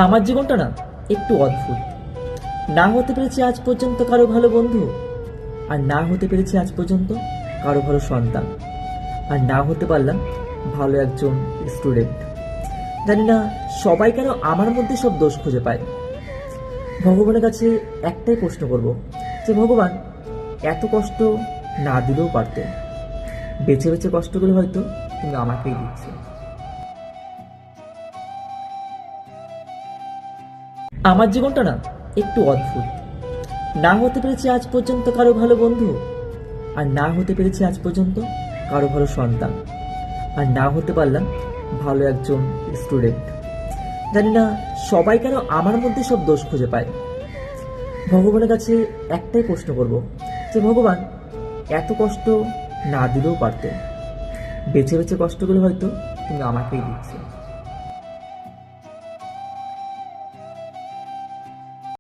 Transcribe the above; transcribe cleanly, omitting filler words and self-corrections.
আমার জীবনটা না একটু অদ্ভুত। না হতে পেরেছি আজ পর্যন্ত কারো ভালো বন্ধু, আর না হতে পেরেছি আজ পর্যন্ত কারো ভালো সন্তান, আর না হতে পারলাম ভালো একজন স্টুডেন্ট। জানি না সবাই কেন আমার মধ্যে সব দোষ খুঁজে পায়। ভগবানের কাছে একটাই প্রশ্ন করব যে ভগবান, এত কষ্ট না দিলেও পারতে। বেছে বেছে কষ্টগুলো হয়তো তুমি আমাকেই দিচ্ছে। আমার জীবনটা না একটু অদ্ভুত। না হতে পেরেছি আজ পর্যন্ত কারো ভালো বন্ধু, আর না হতে পেরেছি আজ পর্যন্ত কারো ভালো সন্তান, আর না হতে পারলাম ভালো একজন স্টুডেন্ট। জানি না সবাই কেন আমার মধ্যে সব দোষ খুঁজে পায়। ভগবানের কাছে একটাই প্রশ্ন করব যে ভগবান, এত কষ্ট না দিলেও পারতে। বেছে বেছে কষ্টগুলো হয়তো তুমি আমাকেই দিচ্ছে।